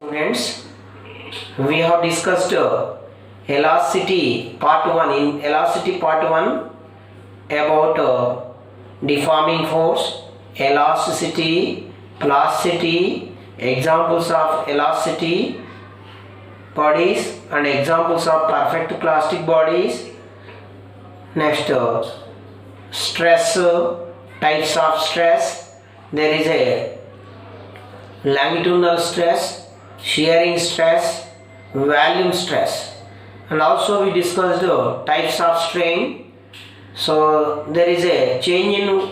Students, we have discussed elasticity part 1. In elasticity part 1 about deforming force, elasticity, plasticity, examples of elasticity bodies and examples of perfect plastic bodies. Next, stress, types of stress. There is a longitudinal stress, shearing stress, volume stress, and also we discussed types of strain. So there is a change in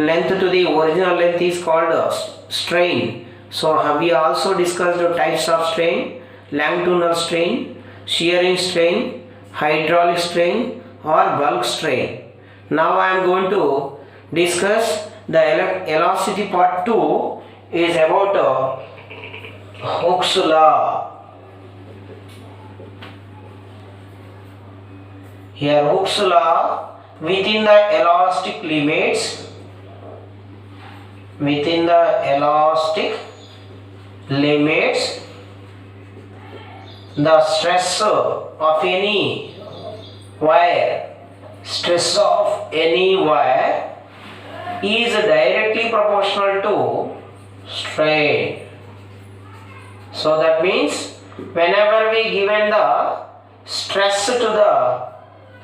length to the original length is called strain. So we also discussed the types of strain: longitudinal strain, shearing strain, hydraulic strain or bulk strain. Now I am going to discuss the elasticity part 2 is about Hooke's law. Here Hooke's law, within the elastic limits, the stress of any wire is directly proportional to strain. So that means whenever we given the stress to the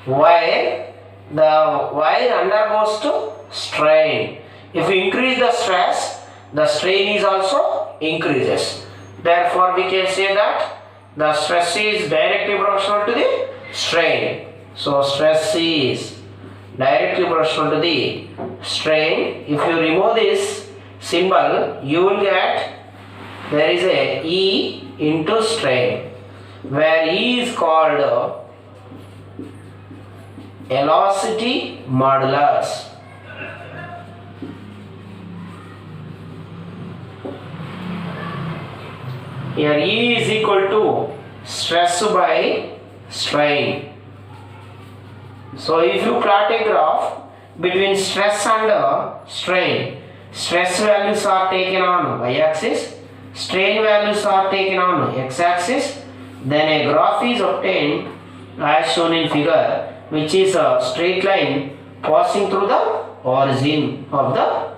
wire undergoes to strain. If we increase the stress, the strain is also increases. Therefore we can say that the stress is directly proportional to the strain. So stress is directly proportional to the strain. If you remove this symbol, you will get there is a E into strain, where E is called elasticity modulus. Here E is equal to stress by strain. So if you plot a graph between stress and strain, stress values are taken on y-axis, strain values are taken on x-axis, then a graph is obtained as shown in figure, which is a straight line passing through the origin of the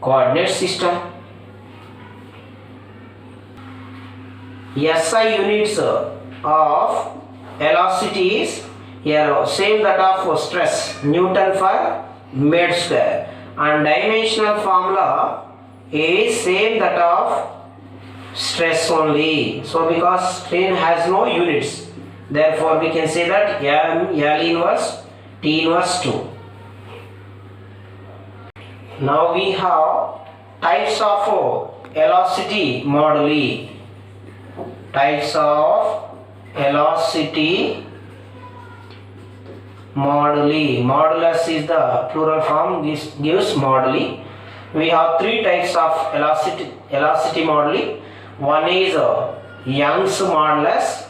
coordinate system. SI units of elasticity is here same that of stress, Newton per meter square, and dimensional formula is same that of stress only. So because strain has no units, therefore we can say that L inverse T inverse 2. Now we have types of elasticity moduli. Types of elasticity moduli. Modulus is the plural form, this gives moduli. We have three types of elasticity moduli. One is Young's modulus,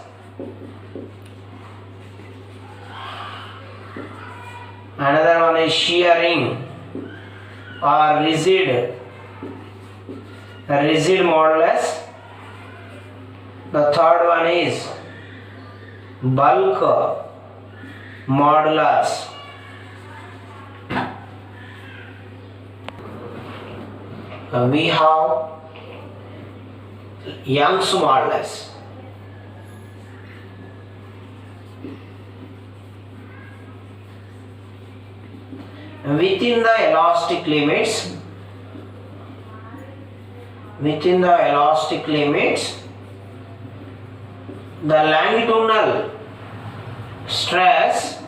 another one is shearing or rigid modulus, the third one is bulk modulus. We have Young's modulus. Within the elastic limits, the longitudinal stress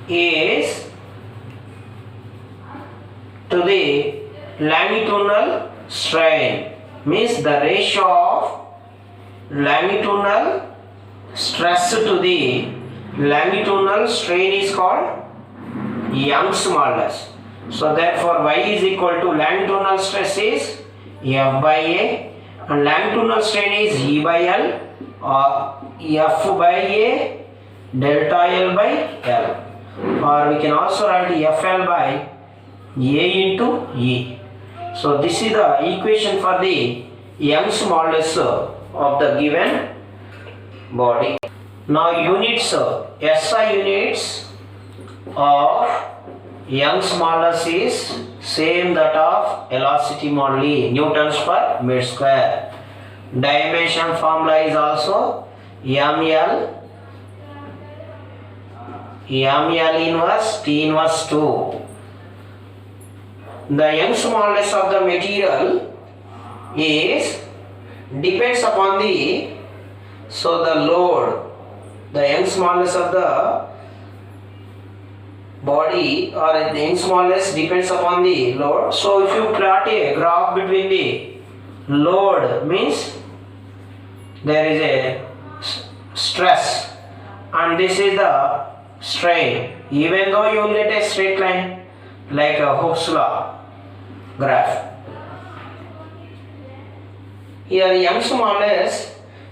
is to the longitudinal strain, means the ratio of longitudinal stress to the longitudinal strain is called Young's modulus. So therefore y is equal to longitudinal stress is F by A and longitudinal strain is E by L or F by A delta L by L, or we can also write FL by A into E. So this is the equation for the Young's modulus of the given body. Now units, SI units of Young's modulus is same that of velocity moduli, newtons per meter square. Dimension formula is also ml inverse T inverse 2. The Young's modulus of the material is depends upon the load. The Young's modulus of the body or the Young's modulus depends upon the load. So if you plot a graph between the load, means there is a stress and this is the strain. Even though you will get a straight line like a Hooke's law graph. Here Young's modulus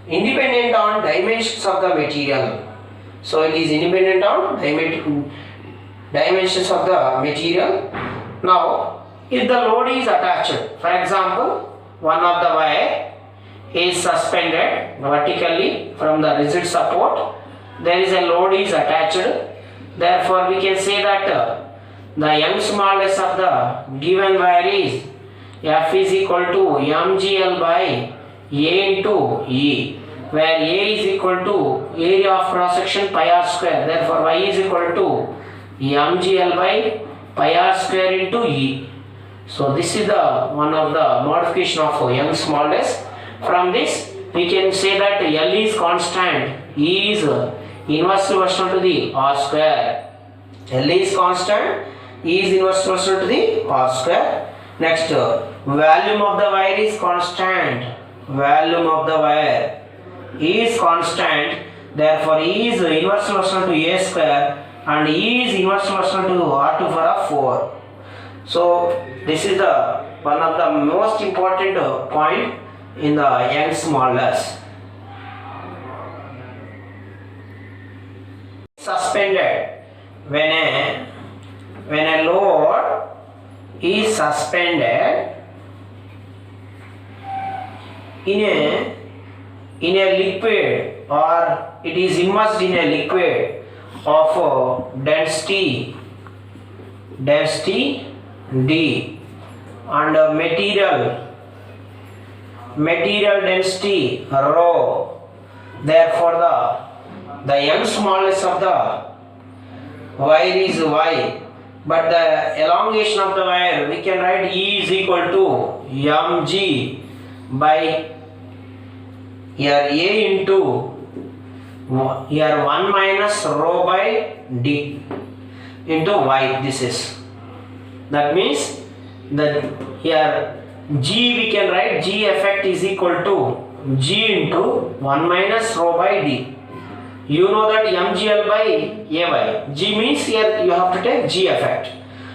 independent on dimensions of the material. So it is independent on dimensions of the material. Now if the load is attached, for example, one of the wire is suspended vertically from the rigid support, there is a load is attached. Therefore we can say that the Young's modulus of the given wire is F is equal to mgl by A into E, where A is equal to area of cross section pi r square. Therefore Y is equal to mgl by pi r square into E. So this is the one of the modification of Young's modulus. From this we can say that L is constant, E is inversely proportional to the r square. L is constant, E is inversely proportional to the r square. Next, volume of the wire is constant. Volume of the wire is constant. Therefore E is inversely proportional to A square and E is inversely proportional to R2 to the power 4. So this is the one of the most important point in the Young's modulus. Suspended, when a load is suspended in a liquid or it is immersed in a liquid of density D and material density rho. Therefore the Young's modulus of the wire is Y, but the elongation of the wire we can write E is equal to mg by here A into here 1 minus rho by D into Y. This is, that means that here G we can write G effect is equal to G into 1 minus rho by D. You know that mgl by Ay. G means here you have to take G effect.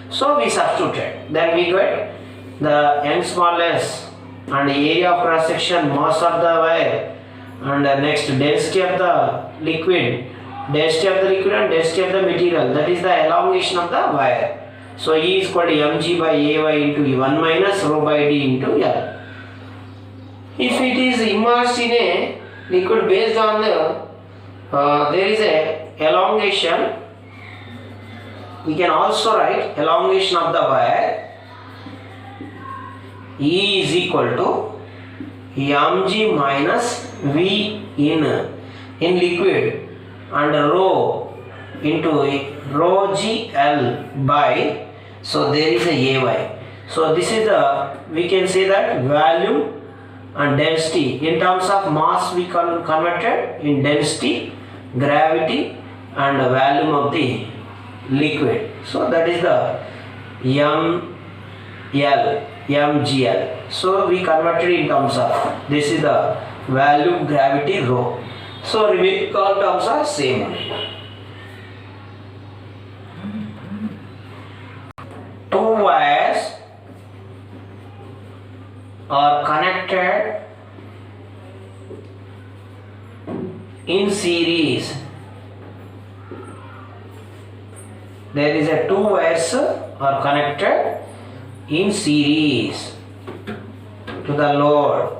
So we substitute. Then we get the Young's modulus and area of cross section, mass of the wire, and next density of the liquid, and density of the material. That is the elongation of the wire. So E is equal to mg by Ay into 1 minus rho by D into L. If it is immersed in a liquid based on the there is a elongation, we can also write elongation of the wire E is equal to mg minus V in liquid and rho into rho g L by, so there is a Ay. So this is the, we can say that volume and density. In terms of mass we converted in density, gravity and volume of the liquid. So that is the mgl. So we converted in terms of, this is the volume, gravity, rho. So remaining all terms are same. Two wires are connected in series. There is a two wires are connected in series to the load.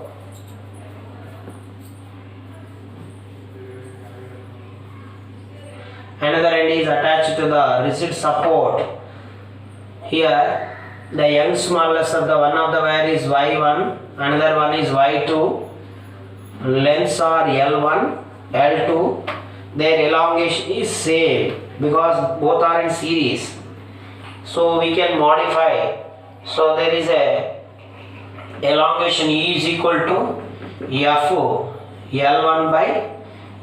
another end is attached to the rigid support. Here the young smallest of the one of the wire is y1, another one is y2. Lengths are L1, L2. Their elongation is same because both are in series. So we can modify. So there is a elongation E is equal to F L1 by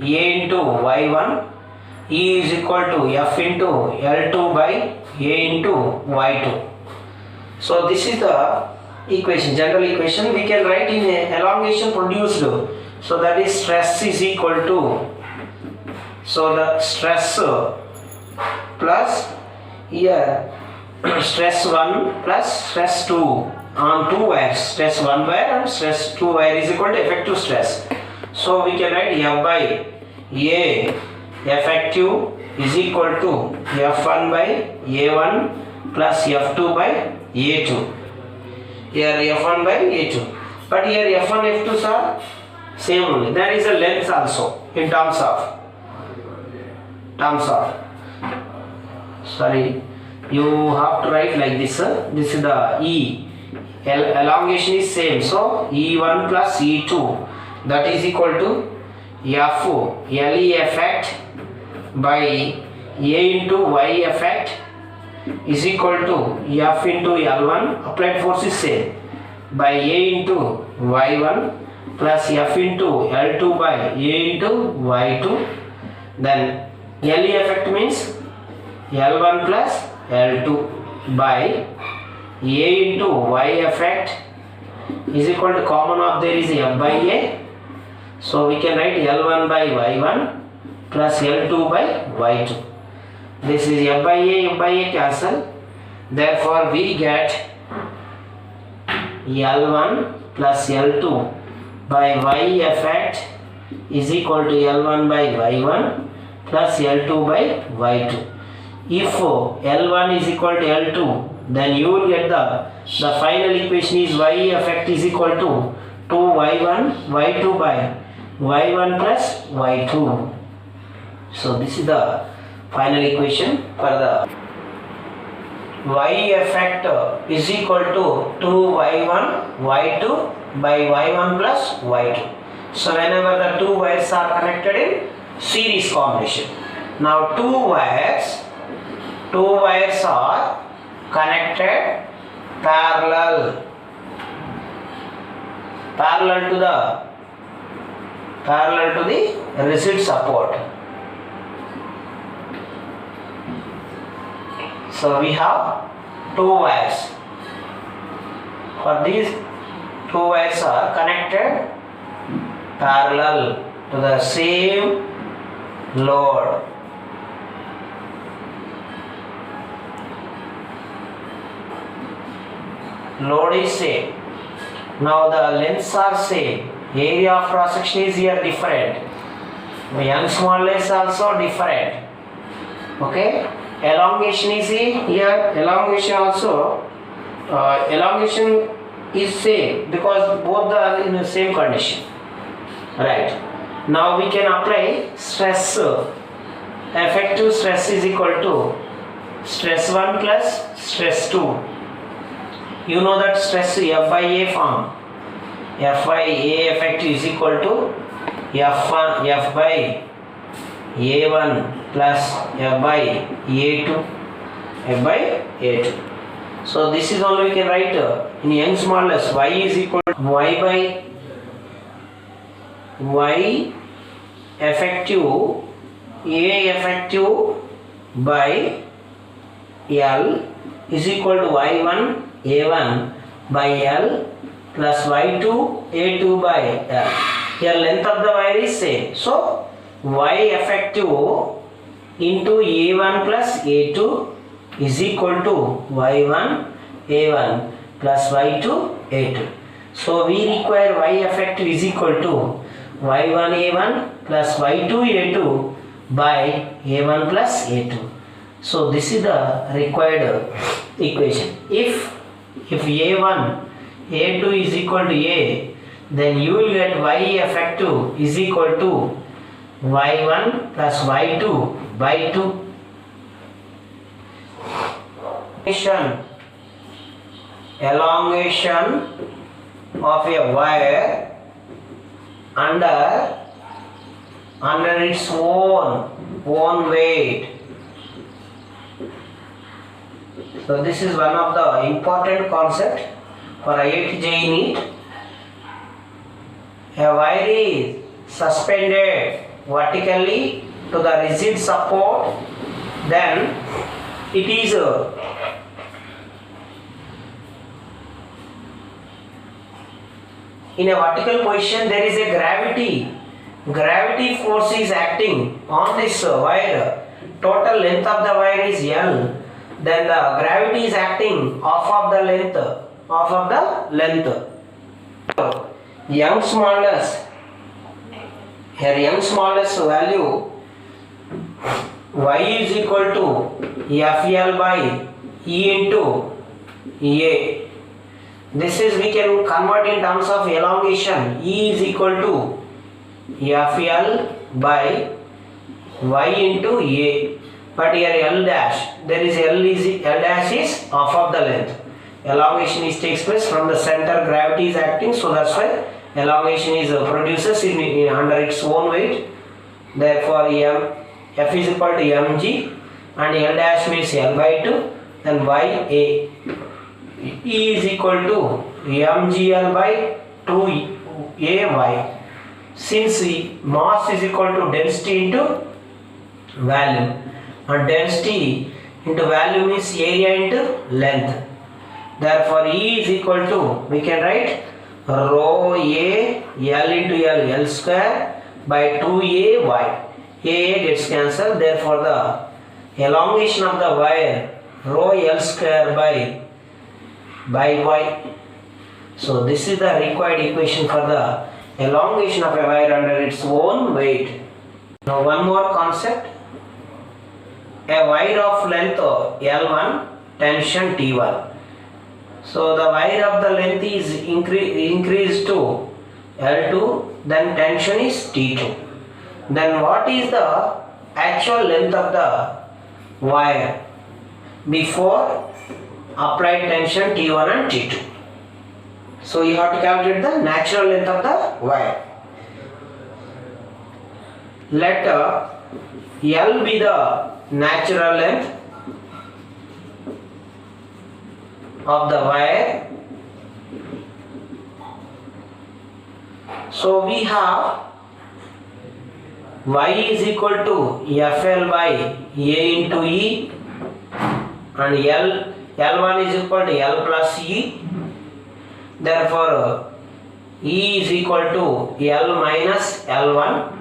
A into y1. E is equal to F into L2 by A into y2. So this is the equation, general equation. We can write in a elongation produced. So that is stress is equal to, so the stress plus here stress 1 plus stress 2 on two wires, stress 1 wire and stress 2 wire is equal to effective stress. So we can write F by A effective is equal to F1 by A1 plus F2 by A2. Here F1 by A2, but here F1 F2s are same only. There is a length also in terms of sorry, you have to write like this. This is the E. Elongation is same, so E1 plus E2, that is equal to F LE effect by A into Y effect is equal to F into L1, applied force is same, by A into Y1 plus F into L2 by A into Y2. Then LE effect means L1 plus L2 by A into Y effect is equal to, common of there is F by A. So we can write L1 by Y1 plus L2 by Y2. This is F by A cancel. Therefore we get L1 plus L2 by Y effect is equal to L1 by Y1 plus L2 by Y2. If L1 is equal to L2, then you will get the final equation is Y effect is equal to 2Y1 Y2 by Y1 plus Y2. So this is the final equation for the Y effect is equal to 2Y1 Y2 by Y1 plus Y2. So whenever the two wires are connected in series combination. Now two wires are connected parallel to the rigid support. So we have two wires. For these two wires are connected parallel to the same load. Load is same. Now the lengths are same. Area of cross section is here different. Young small is also different. Okay. Elongation is here. Elongation also. Elongation is same because both are in the same condition. Right. Now we can apply stress. Effective stress is equal to stress 1 plus stress 2. You know that stress F by A form. F by A effective is equal to F by A1 plus F by A2. F by A2. So this is only we can write in Young's modulus. Y is equal to Y by Y effective A effective by L is equal to Y1 A1 by L plus Y2 A2 by L. Here length of the wire is same. So Y effective into A1 plus A2 is equal to Y1 A1 plus Y2 A2. So we require Y effective is equal to Y1 A1 plus Y2 A2 by A1 plus A2. So this is the required equation. If A1 A2 is equal to A, then you will get Y effective is equal to y1 plus y2 by 2. Elongation of a wire under its own weight. So this is one of the important concept for IIT JEE NEET. A wire is suspended vertically to the rigid support, then it is in a vertical position. There is a gravity force is acting on this wire. Total length of the wire is L, then the gravity is acting off of the length. Young's modulus value y is equal to FL by E into A. This is, we can convert in terms of elongation. E is equal to FL by Y into A. But here L dash, there is L dash is off of the length. Elongation takes place from the center, gravity is acting, so that's why elongation is produces under its own weight. Therefore F is equal to mg and L dash means L by 2 and y a. E is equal to mgl by 2 ay. Since mass is equal to density into volume, and density into volume is area into length. Therefore E is equal to, we can write rho a L into L square by 2a y. A gets cancelled, therefore the elongation of the wire rho L square by y. So this is the required equation for the elongation of a wire under its own weight. Now one more concept. A wire of length L1, tension T1. So the wire of the length is increased to L2, then tension is T2. Then what is the actual length of the wire before applied tension T1 and T2? So you have to calculate the natural length of the wire. Let L be the natural length of the wire. So we have y is equal to FL by A into E, and L1 is equal to L plus E. Therefore E is equal to L minus L1.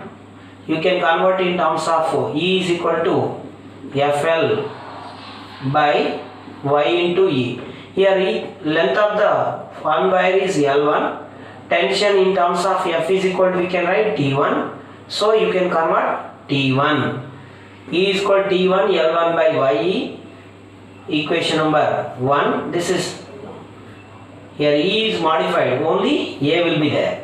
You can convert in terms of E is equal to FL by Y into E. Here length of the one wire is L1. Tension in terms of F is equal to, we can write T1. So you can convert T1. E is equal to T1 L1 by YE. Equation number 1. This is, here E is modified, only A will be there.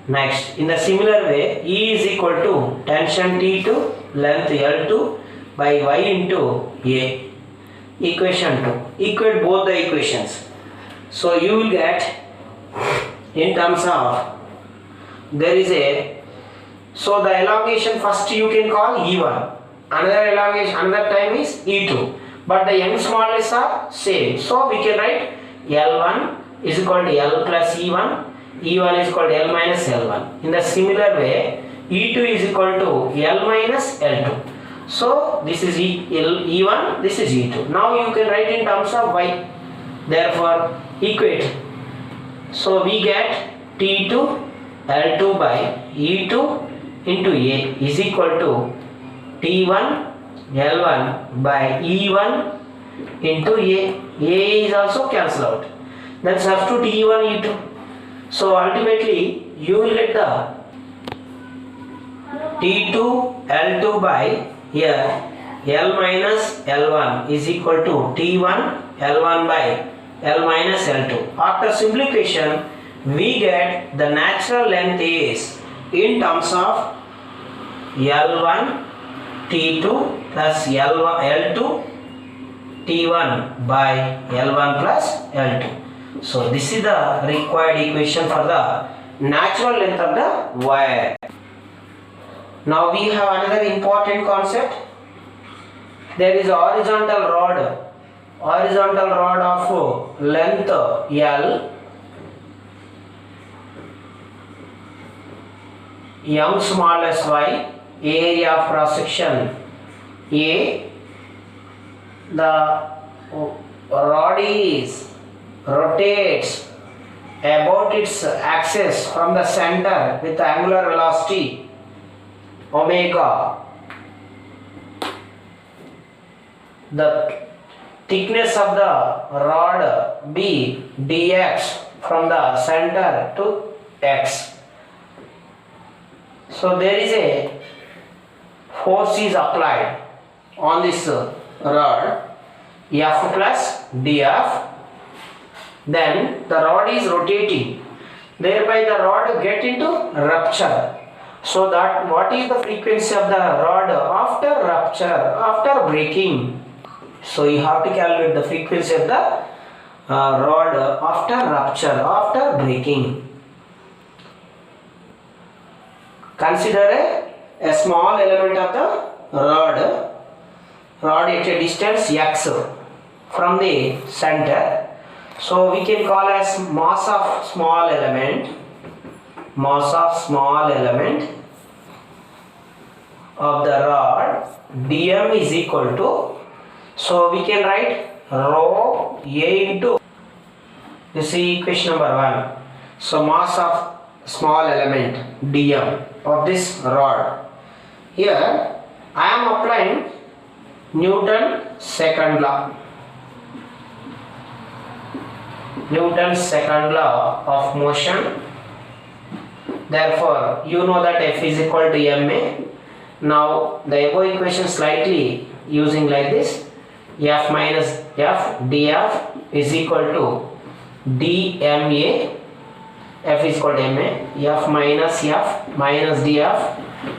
Next, in the similar way, E is equal to tension T2, length L2 by Y into A. Equation 2. Equate both the equations. So you will get in terms of, there is a, so the elongation first you can call E1. Another elongation, another time is E2. But the Young's modulus are same. So we can write L1 is equal to L plus E1. E1 is equal to L minus L1. In the similar way, E2 is equal to L minus L2. So this is E1, this is E2. Now you can write in terms of Y. Therefore equate. So we get T2 L2 by E2 into A is equal to T1 L1 by E1 into A. A is also cancelled out. Then substitute E1 E2. So ultimately you will get the T2 L2 by here L minus L1 is equal to T1 L1 by L minus L2. After simplification we get the natural length is in terms of L1 T2 plus L2 T1 by L1 plus L2. So this is the required equation for the natural length of the wire. Now we have another important concept. There is a horizontal rod of length L, m small sy, area of cross section A. The rod rotates about its axis from the center with angular velocity omega. The thickness of the rod B dx from the center to x. So there is a force is applied on this rod F plus df. Then the rod is rotating, thereby the rod get into rupture. So that what is the frequency of the rod after rupture, after breaking? So you have to calculate the frequency of the rod after rupture, after breaking. Consider a small element of the rod at a distance x from the center. So we can call as mass of small element of the rod dm is equal to, so we can write rho a into, this is equation number 1. So mass of small element dm of this rod. Here I am applying Newton's second law of motion. Therefore you know that F is equal to ma. Now the above equation slightly using like this, F minus F df is equal to dma. F is equal to ma. F minus df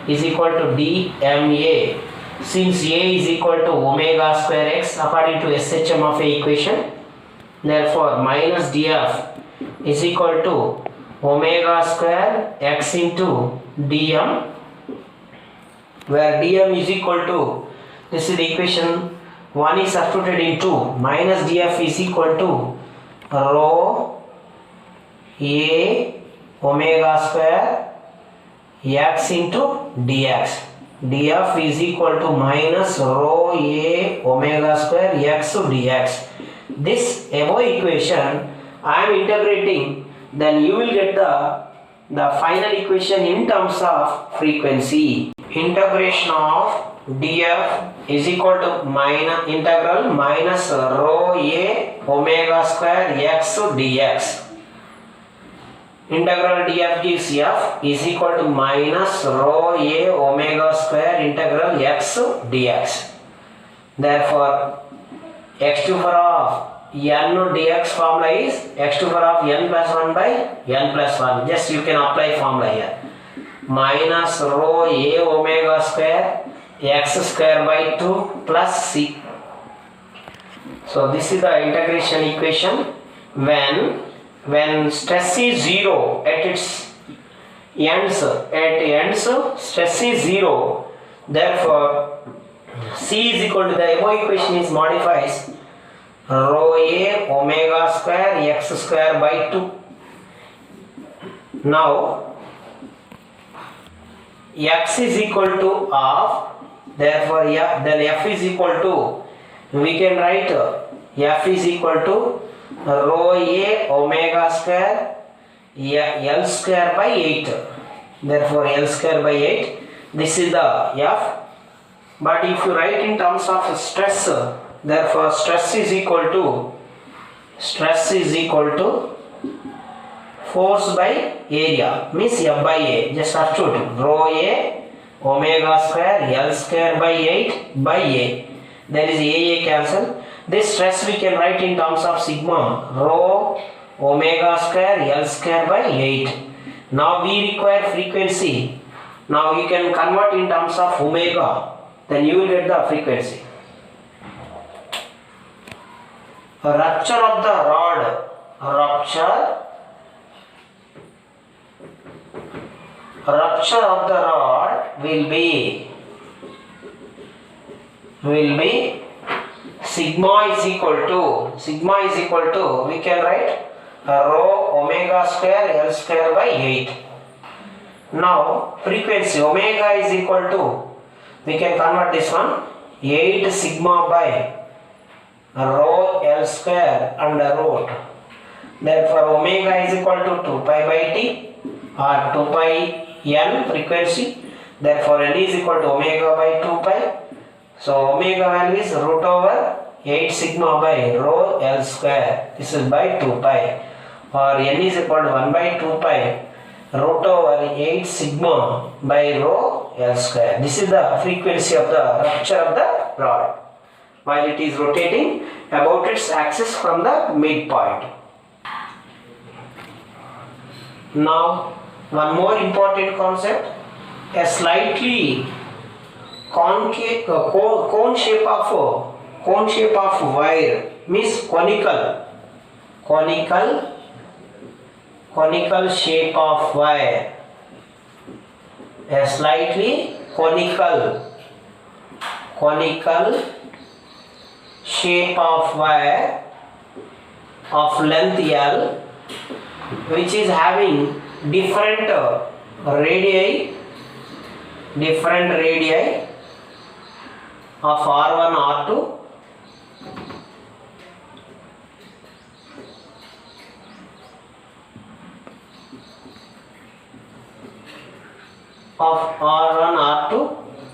is equal to dma. Since a is equal to omega square x according to SHM of a equation, therefore minus df is equal to omega square x into dm, where dm is equal to, this is the equation 1 is substituted in 2, minus df is equal to rho a omega square x into dx. df is equal to minus rho a omega square x to dx. This above equation I am integrating, then you will get the final equation in terms of frequency. Integration of df is equal to integral minus rho a omega square x to dx. Integral df gives f is equal to minus rho a omega square integral x to dx. Therefore x to the power of n dx formula is x to the power of n plus 1 by n plus 1. Just you can apply formula here. Minus rho a omega square x square by 2 plus c. So this is the integration equation. When stress is 0 at its ends, stress is 0. Therefore c is equal to, the above equation is modifies rho a omega square x square by 2. Now x is equal to half, therefore then f is equal to, we can write f is equal to rho a omega square L square by 8. Therefore L square by 8, this is the f. But if you write in terms of stress, therefore stress is equal to force by area, means F by A. Just substitute rho A omega square L square by 8 by A. There is A cancel. This stress we can write in terms of sigma rho omega square L square by 8. Now we require frequency Now you can convert in terms of omega, then you will get the frequency. Rupture of the rod, rupture of the rod will be sigma is equal to we can write rho omega square L square by 8. Now frequency omega is equal to, we can convert this one, 8 sigma by rho L square under root. Therefore omega is equal to 2 pi by t or 2 pi n frequency. Therefore n is equal to omega by 2 pi. So omega value is root over 8 sigma by rho L square. This is by 2 pi. Or n is equal to 1 by 2 pi root over 8 sigma by rho L square. This is the frequency of the rupture of the rod while it is rotating about its axis from the midpoint. Now one more important concept, a slightly concave cone shape of wire means conical shape of wire, a slightly conical shape of wire of length L, which is having different radii of R1, R2,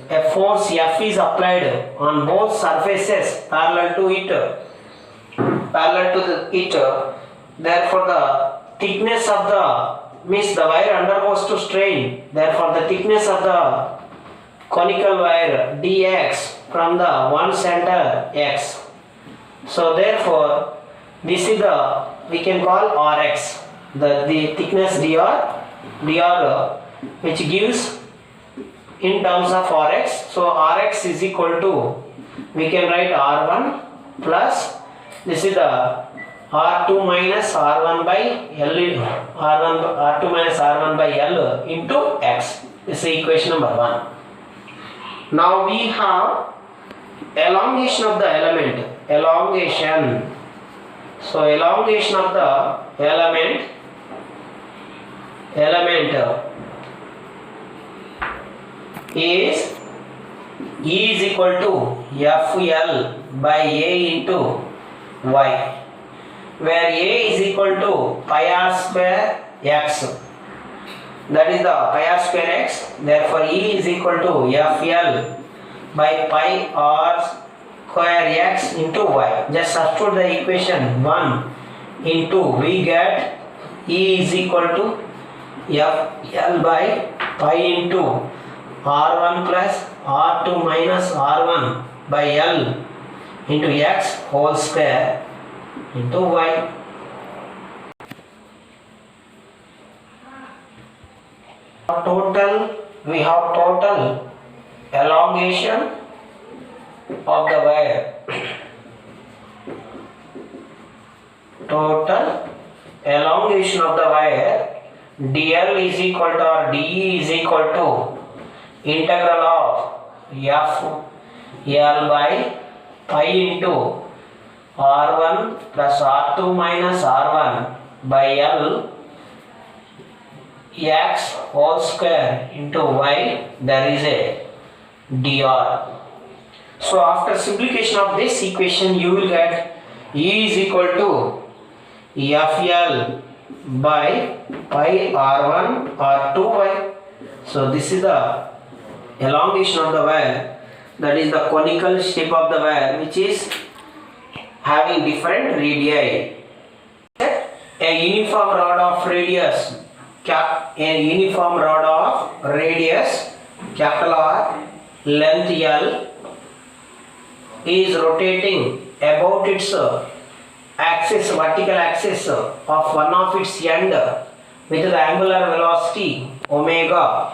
a force F is applied on both surfaces parallel to it. Therefore the thickness of the means the wire undergoes to strain. Therefore the thickness of the conical wire dx from the one center x. So therefore this is the, we can call Rx, the thickness dr which gives in terms of Rx. So Rx is equal to, we can write R1 plus, this is the R2 minus R1 by L, R2 minus R1 by L into X. This is equation number 1. Now we have elongation of the element, So elongation of the element is E is equal to FL by A into Y, where A is equal to pi r square x, that is the pi r square x. Therefore E is equal to FL by pi r square x into y. Just substitute the equation 1 into, we get E is equal to FL by pi into R1 plus R2 minus R1 by L into x whole square into y. We have total elongation of the wire. Total elongation of the wire, dl is equal to, or de is equal to integral of FL by pi into R1 plus R2 minus R1 by L x whole square into y, there is a dr. So after simplification of this equation, you will get E is equal to FL by pi R1 R2 y. So this is the elongation of the wire, that is the conical shape of the wire which is having different radii. A uniform rod of radius, capital R, length L, is rotating about its axis, vertical axis of one of its end with the angular velocity omega,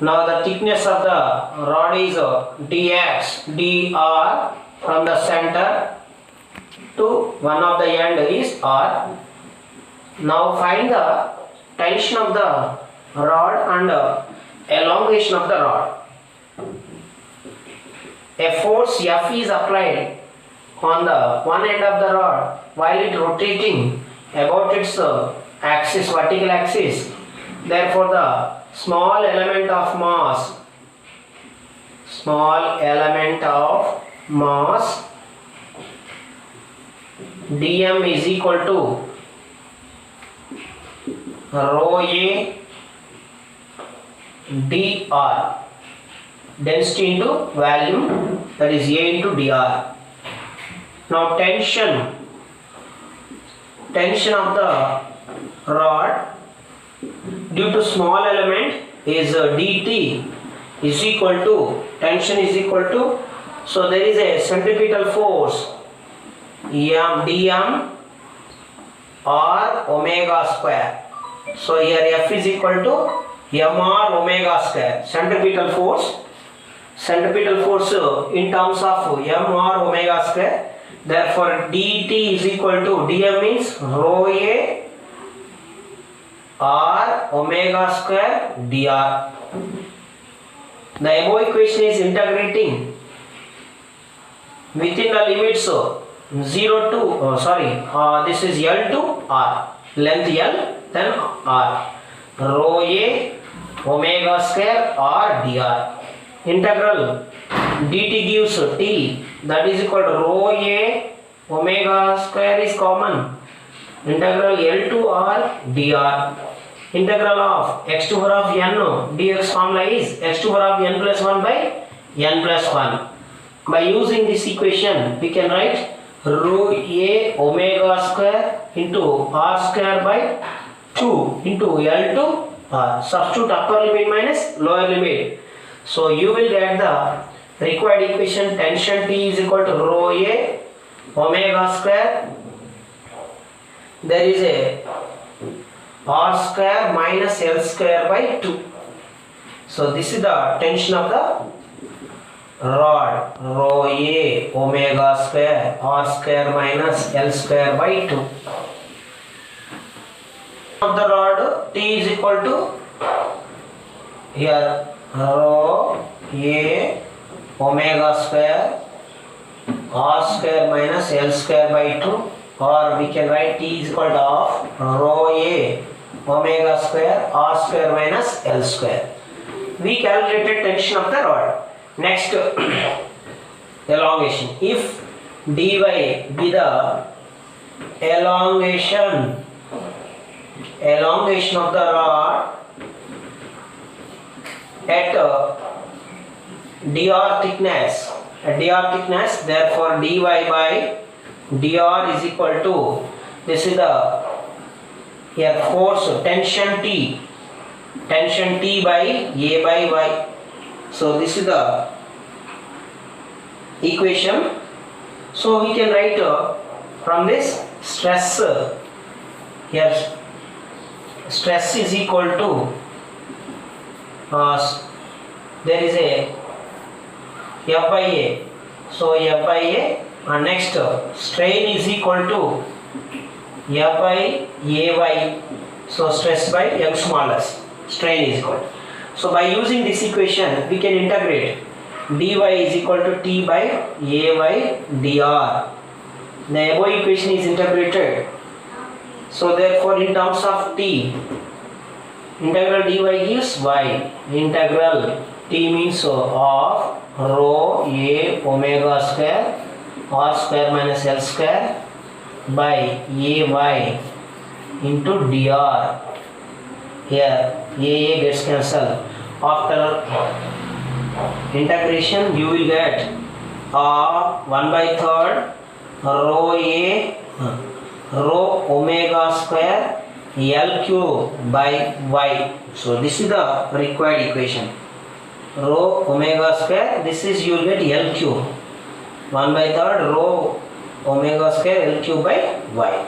Now the thickness of the rod is dx dr from the center to one of the end is r. Now find the tension of the rod and elongation of the rod. A force F is applied on the one end of the rod while it rotating about its axis, vertical axis. Therefore the small element of mass dm is equal to rho a dr, density into volume, that is a into dr. Now tension of the rod due to small element is dt is equal to, tension is equal to, so there is a centripetal force dm r omega square. So here F is equal to mr omega square, centripetal force in terms of mr omega square. Therefore dt is equal to, dm means rho a r omega square dr. The above equation is integrating within the limits 0 to this is L to R, length L then R, rho a omega square r dr. Integral dt gives t, that is equal to rho a omega square is common, integral L to R dr. Integral of x to the power of n dx formula is x to the power of n plus 1 by n plus 1. By using this equation we can write rho a omega square into r square by 2 into L to R. Substitute upper limit minus lower limit. So you will get the required equation, tension T is equal to rho a omega square, there is a r square minus L square by 2. So this is the tension of the rod, rho a omega square r square minus L square by 2. Of the rod T is equal to, here rho a omega square r square minus L square by 2, or we can write T is equal to half rho a omega square r square minus L square. We calculated tension of the rod. Next elongation. If dy be the elongation of the rod at dr thickness, therefore dy by dr is equal to, this is the here force, tension T by a by y. So this is the equation. So we can write from this stress, here stress is equal to there is a F by A, so F by A, and next strain is equal to F by Ay, so stress by Young's modulus, strain is equal. So by using this equation we can integrate dy is equal to T by Ay dr. The above equation is integrated. So therefore in terms of T, integral dy gives y, integral T means of rho a omega square r square minus L square by ay into dr. Here a gets cancelled. After integration you will get 1/3 rho omega square L cube by y. So this is the required equation. Rho omega square, this is you will get L cube, 1/3 rho omega square L cube by y.